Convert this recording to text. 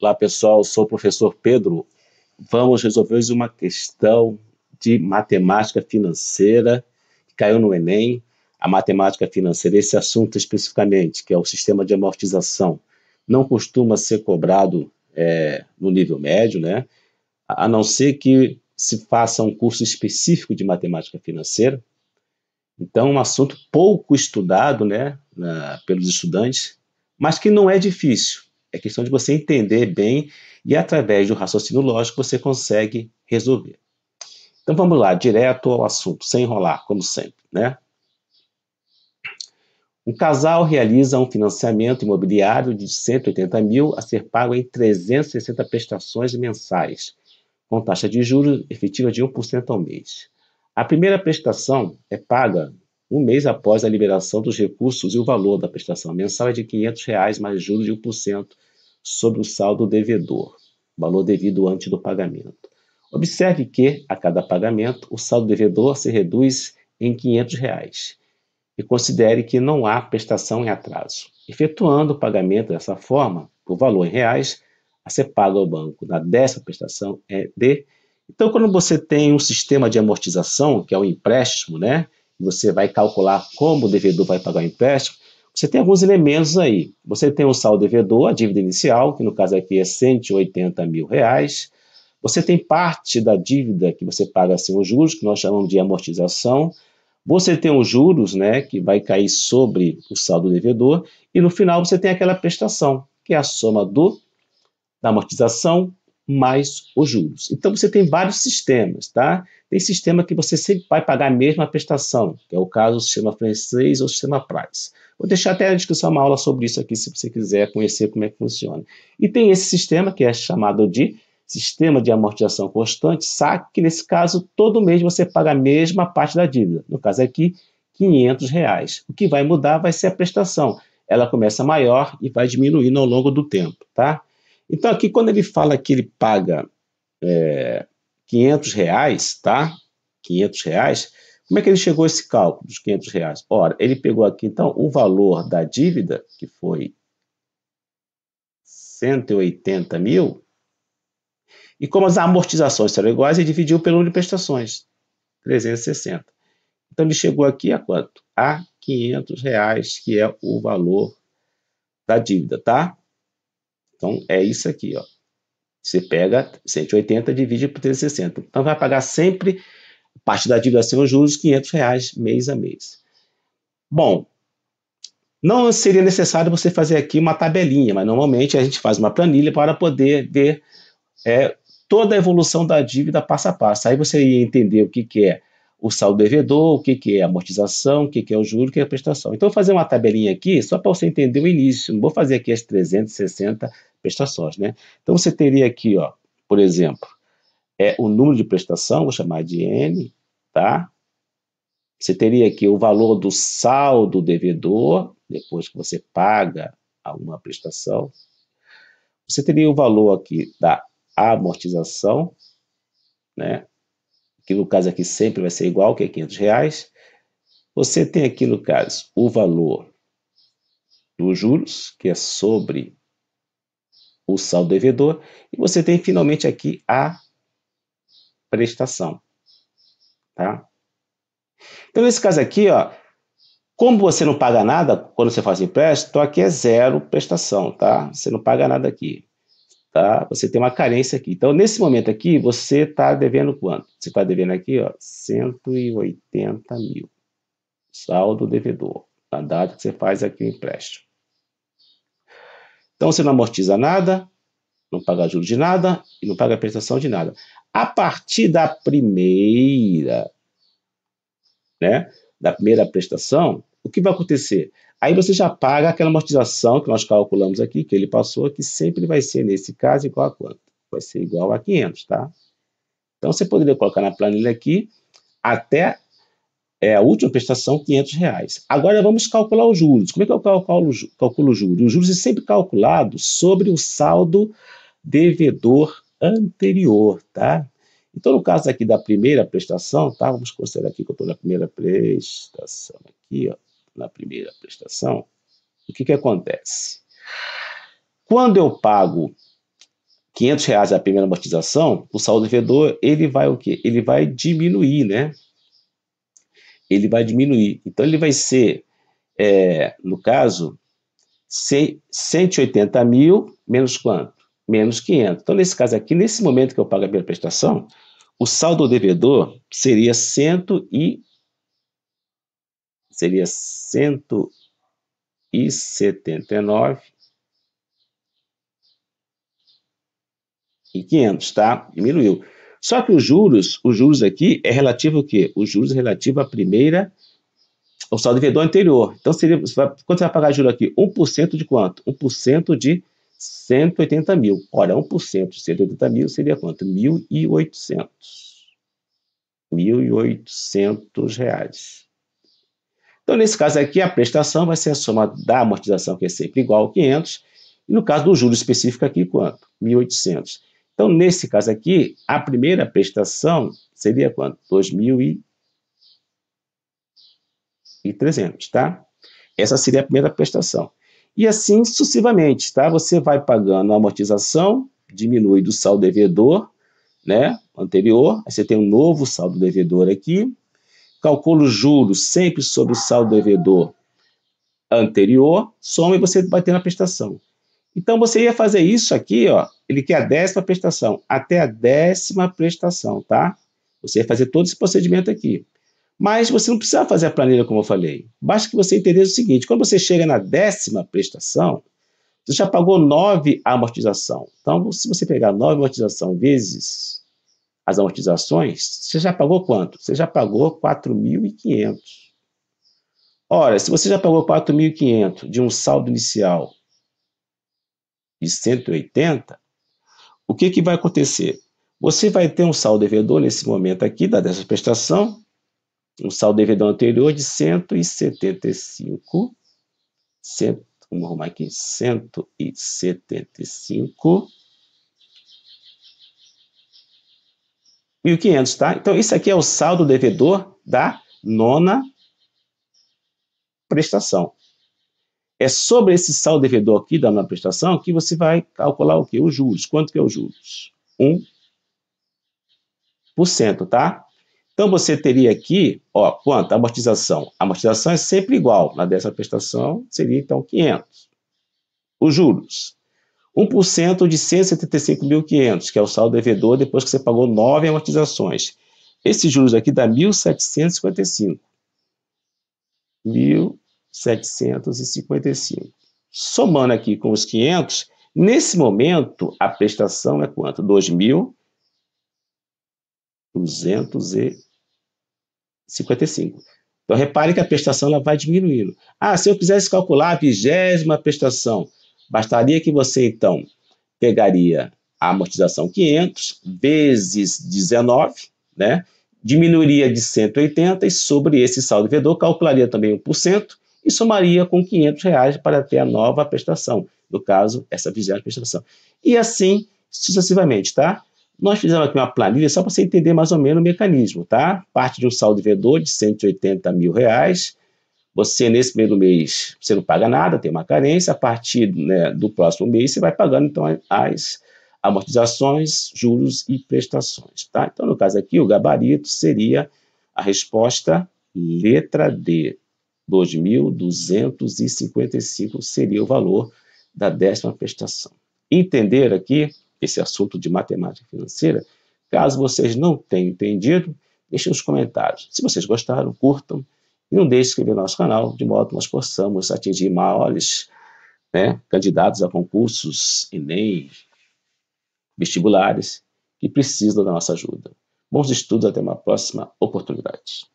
Olá pessoal, sou o professor Pedro. Vamos resolver hoje uma questão de matemática financeira que caiu no Enem. A matemática financeira, esse assunto especificamente, que é o sistema de amortização, não costuma ser cobrado no nível médio, né? A não ser que se faça um curso específico de matemática financeira. Então, é um assunto pouco estudado, né, pelos estudantes, mas que não é difícil. É questão de você entender bem e, através do raciocínio lógico, você consegue resolver. Então, vamos lá, direto ao assunto, sem enrolar, como sempre, né? Um casal realiza um financiamento imobiliário de 180 mil a ser pago em 360 prestações mensais, com taxa de juros efetiva de 1% ao mês. A primeira prestação é paga um mês após a liberação dos recursos e o valor da prestação mensal é de R$ 500 mais juros de 1% sobre o saldo devedor, valor devido antes do pagamento. Observe que, a cada pagamento, o saldo devedor se reduz em R$ 500 e considere que não há prestação em atraso. Efetuando o pagamento dessa forma, o valor em reais a ser pago ao banco na dessa prestação é de... Então, quando você tem um sistema de amortização, que é o empréstimo, né? Você vai calcular como o devedor vai pagar o empréstimo, você tem alguns elementos aí. Você tem o saldo devedor, a dívida inicial, que no caso aqui é 180 mil reais. Você tem parte da dívida que você paga assim os juros, que nós chamamos de amortização. Você tem os juros, né, que vai cair sobre o saldo devedor. E no final você tem aquela prestação, que é a soma da amortização mais os juros. Então você tem vários sistemas, tá? Tem sistema que você sempre vai pagar a mesma prestação, que é o caso do sistema francês ou sistema Price. Vou deixar até a descrição uma aula sobre isso aqui, se você quiser conhecer como é que funciona. E tem esse sistema que é chamado de sistema de amortização constante, SAC, que nesse caso todo mês você paga a mesma parte da dívida. No caso aqui, R$ 500. O que vai mudar vai ser a prestação. Ela começa maior e vai diminuindo ao longo do tempo, tá? Então, aqui, quando ele fala que ele paga R$ 500, tá? R$ 500, como é que ele chegou a esse cálculo dos R$ 500? Ora, ele pegou aqui, então, o valor da dívida, que foi 180 mil, e como as amortizações serão iguais, ele dividiu pelo número de prestações, 360. Então, ele chegou aqui a quanto? A R$ 500, que é o valor da dívida, tá? Então, é isso aqui, ó. Você pega 180 e divide por 360. Então, vai pagar sempre parte da dívida sem os juros, R$ 500 mês a mês. Bom, não seria necessário você fazer aqui uma tabelinha, mas normalmente a gente faz uma planilha para poder ver toda a evolução da dívida passo a passo. Aí você ia entender o que é o saldo devedor, o que é a amortização, o que é o juro, o que é a prestação. Então, eu vou fazer uma tabelinha aqui, só para você entender o início. Não vou fazer aqui as 360 prestações, né? Então, você teria aqui, ó, por exemplo, o número de prestação, vou chamar de N, tá? Você teria aqui o valor do saldo devedor, depois que você paga uma prestação. Você teria o valor aqui da amortização, né? Que no caso aqui sempre vai ser igual, que é R$ 500. Você tem aqui, no caso, o valor dos juros, que é sobre o saldo devedor, e você tem finalmente aqui a prestação, tá? Então, nesse caso aqui, ó, como você não paga nada quando você faz empréstimo, então aqui é zero prestação, tá? Você não paga nada aqui, tá? Você tem uma carência aqui. Então, nesse momento aqui, você está devendo quanto? Você está devendo aqui, ó, 180 mil. Saldo devedor, na data que você faz aqui o empréstimo. Então, você não amortiza nada, não paga juros de nada e não paga prestação de nada. A partir da primeira, né, da primeira prestação, o que vai acontecer? Aí você já paga aquela amortização que nós calculamos aqui, que ele passou, que sempre vai ser, nesse caso, igual a quanto? Vai ser igual a 500, tá? Então, você poderia colocar na planilha aqui até a última prestação, R$ 500. Agora vamos calcular os juros. Como é que eu calculo os juros? Os juros é sempre calculado sobre o saldo devedor anterior, tá? Então, no caso aqui da primeira prestação, tá? Vamos considerar aqui que eu estou na primeira prestação, aqui, ó, na primeira prestação. O que acontece? Quando eu pago R$ 500 a primeira amortização, o saldo devedor, ele vai o quê? Ele vai diminuir, né? Ele vai diminuir. Então, ele vai ser, no caso, 180 mil menos quanto? Menos 500. Então, nesse caso aqui, nesse momento que eu pago a primeira prestação, o saldo devedor seria 179.500, tá? Diminuiu. Só que os juros aqui é relativo ao quê? Os juros é relativo à primeira, ao saldo devedor anterior. Então, quanto você vai pagar juros aqui? 1% de quanto? 1% de 180 mil. Ora, 1% de 180 mil seria quanto? 1.800. R$ 1.800. Então, nesse caso aqui, a prestação vai ser a soma da amortização, que é sempre igual a 500, e no caso do juro específico aqui, quanto? 1.800. Então, nesse caso aqui, a primeira prestação seria quanto? 2.300, tá? Essa seria a primeira prestação. E assim sucessivamente, tá? Você vai pagando a amortização, diminui do saldo devedor, né, anterior, aí você tem um novo saldo devedor aqui, calcula os juros sempre sobre o saldo devedor anterior, soma e você vai ter a prestação. Então, você ia fazer isso aqui, ó, ele quer a 10ª prestação, até a 10ª prestação, tá? Você ia fazer todo esse procedimento aqui. Mas você não precisa fazer a planilha como eu falei. Basta que você entenda o seguinte, quando você chega na 10ª prestação, você já pagou 9 a amortização. Então, se você pegar 9 amortização vezes as amortizações, você já pagou quanto? Você já pagou 4.500. Ora, se você já pagou 4.500 de um saldo inicial de 180, o que vai acontecer? Você vai ter um saldo devedor nesse momento aqui, dessa prestação, um saldo devedor anterior de 175, vamos arrumar aqui, 175 1.500, tá? Então, isso aqui é o saldo devedor da 9ª prestação. É sobre esse saldo devedor aqui da 9ª prestação que você vai calcular o quê? Os juros. Quanto que é os juros? 1%, tá? Então, você teria aqui, ó, quanto? Amortização. A amortização é sempre igual. Na dessa prestação, seria, então, 500. Os juros. 1% de 175.500, que é o saldo devedor depois que você pagou 9 amortizações. Esses juros aqui dá 1.755. 1.755. Somando aqui com os 500, nesse momento, a prestação é quanto? 2.255. Então, repare que a prestação ela vai diminuindo. Ah, se eu quisesse calcular a 20ª prestação, bastaria que você, então, pegaria a amortização 500 vezes 19, né? Diminuiria de 180 e sobre esse saldo devedor calcularia também 1% e somaria com R$ 500 para ter a nova prestação, no caso, essa 20ª prestação. E assim sucessivamente, tá? Nós fizemos aqui uma planilha só para você entender mais ou menos o mecanismo, tá? Parte de um saldo devedor de R$ 180 mil. Você, nesse primeiro mês, você não paga nada, tem uma carência. A partir, né, do próximo mês, você vai pagando, então, as amortizações, juros e prestações, tá? Então, no caso aqui, o gabarito seria a resposta letra D. 2.255 seria o valor da 10ª prestação. Entender aqui esse assunto de matemática financeira? Caso vocês não tenham entendido, deixem nos comentários. Se vocês gostaram, curtam e não deixe de se inscrever no nosso canal, de modo que nós possamos atingir maiores, né, candidatos a concursos, ENEM, vestibulares, que precisam da nossa ajuda. Bons estudos, até uma próxima oportunidade.